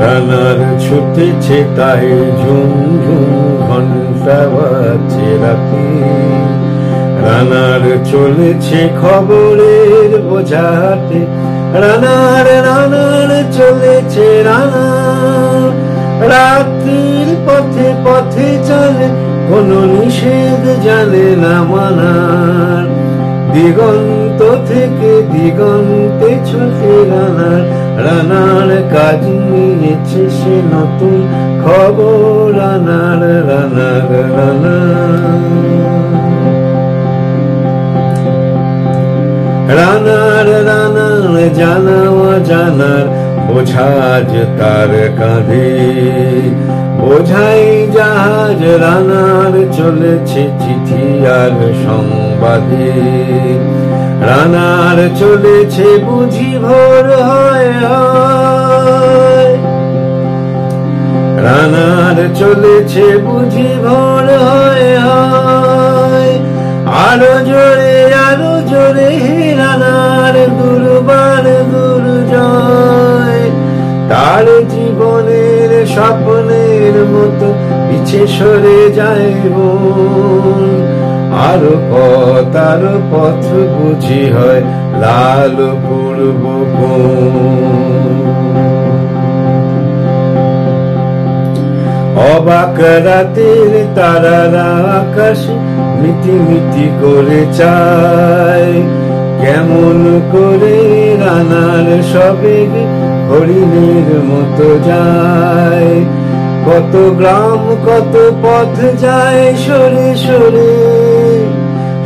রানার ছুটেছে তাই ঝুম ঝুম ঘন্টা বাজছে রাতে, রানার চলেছে খবরের বোঝাতে, রানার রানার চলেছে রানা, রাত্রির পথে পথে চলে কোনো নিষেধ জানে না মানার, দিগন্ত থেকে দিগন্তে ছুটে রানার, রানার কাজ নিয়েছে সে নতুন খবর, রানার রানার রানার রানার জানাওয়া জানার বোঝাজ তার কাঁধে, বোঝাই জাহাজ রানার চলেছে চিঠি আর সংবাদে, রানার চলেছে বুঝি ভোর হয় হয়, রানার চলেছে বুঝি ভোর হয় হয়, আরো জোরে রানার দুর্বার দুর্জয়, তার জীবনের স্বপ্নের মতো পিছে সরে যায় মন, আরো পথ বুঝি হয় লাল পূর্ব অবাক রাতের তারারা আকাশে মিটি মিটি করে চায়, কেমন করে রানার সবেগ হরিণের মতো যায়, কত গ্রাম কত পথ যায় সরে সরে,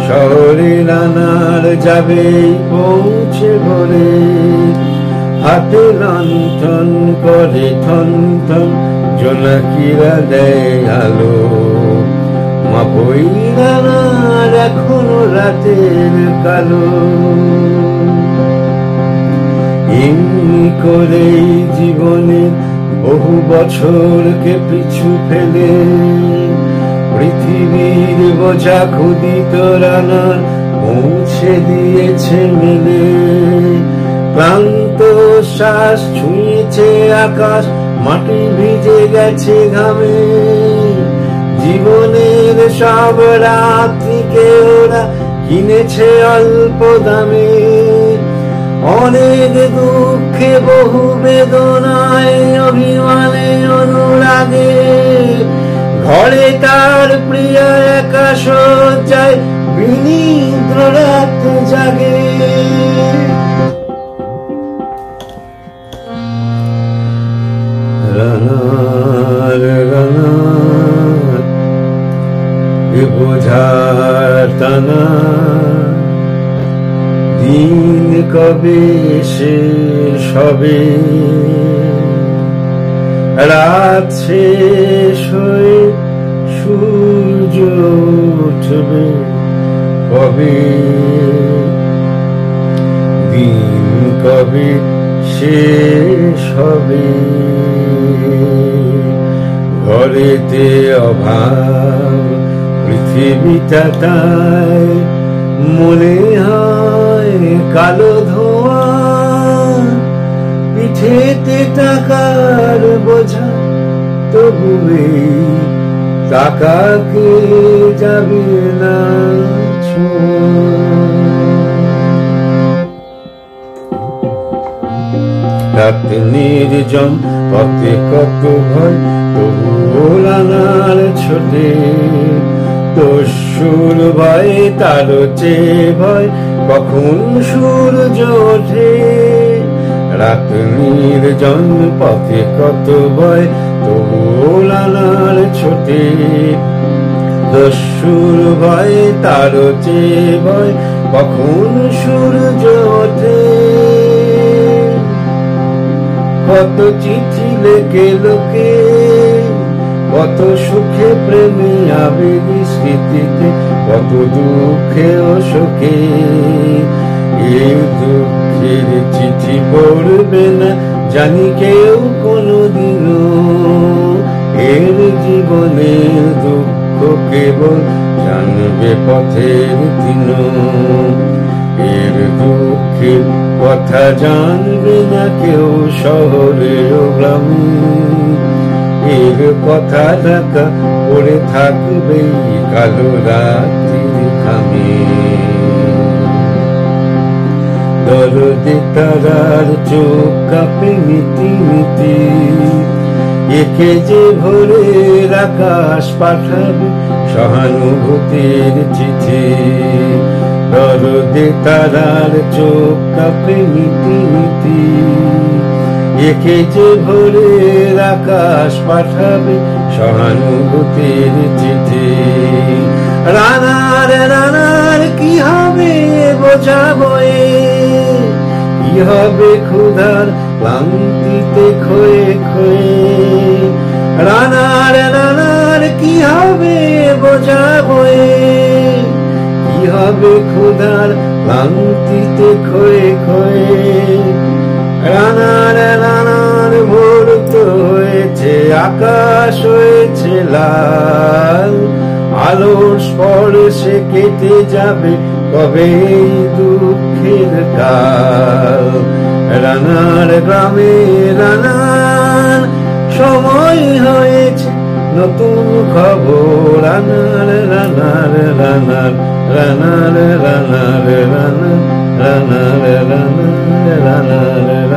শহরে রানার যাবে পৌঁছে ভোরে, হাতে লণ্ঠন করে ঠন ঠন জোনাকিরা দেয় আলো, মাপই রানার এখনো রাতের কালো, এমনি করেই জীবনের বহু বছরকে পিছু ফেলে, পৃথিবীর বোঝা ক্ষুদিত রানার পৌঁছে দিয়েছে মেলে, ক্লান্ত শ্বাস ছুঁয়েছে আকাশ, মাটি ভিজে গেছে ঘামে, জীবনের সব রাত্রিকে ওরা কিনেছে অল্প দামে, অনেক দুঃখে বহু বেদনায় অভিমানে অনুরাগে, ঘরে তার প্রিয় একা শয্যায় বিনিদ্র রাত জাগে, রানার রানার এ বোঝার টানা, দিন কবে শেষ হবে, রাত শেষ হয়ে সূর্য উঠবে কবে, দিন কবে শেষ হবে, ঘরেতে অভাব পৃথিবীটা তাই মনে হয় কালো ধোঁয়া, পিঠেতে টাকার বোঝা তবুই টাকাকে যাবে না ছোঁয়া, রাত নির্জন পথে কত ভয় তবুও রানার ছোটে, দস্যুর ভয় তার চেয়ে ভয় কখন সূর্য ওঠে, রাত নির্জন পথে কত ভয় তবুও রানার ছোটে, দস্যুর ভয় তার চেয়ে ভয় কখন সূর্য ওঠে, কত চিঠি লেখে লোকে, কত সুখে প্রেমে আবেগী স্মৃতিতে, কত দুঃখে ও শোকে, এই দুঃখের চিঠি পড়বে না জানি কেউ কোনোদিনও, এর জীবনের দুঃখ কেবল জানবে পথের দিন, এর দুঃখের কথা জানবে না কেউ শহরে ও গ্রামে। এর কথা ঢাকা পড়ে থাকবে কালো রাত্রির ঘামে। দরদে তারার চোখ কাঁপে মিটি মিটি, একে যে ভোরের আকাশ পাঠাবে সহানুভূতির চিঠি। দরদে তারার চোখ কাঁপে মিটি মিটি, একে যে ভোরের আকাশ পাঠাবে সহানুভূতির চিঠি। রানার রানার কি হবে বোঝাবো, কি হবে ক্ষুধার ক্লান্তিতে ক্ষয়ে ক্ষয়ে। রানার রানার কি হবে বোঝাবো, কি হবে ক্ষুধার ক্লান্তিতে ক্ষয়ে ক্ষয়ে। রানার রানার ভোর তো হয়েছে, আকাশ হয়েছে লাল, আলোর স্পর্শে কেটে যাবে কবে এই দুঃখের কাল। রানার গ্রামে রানার সময় হয়েছে নতুন খবর। রানার রানার রানার রানার রানার রানার রানার রানার রানার।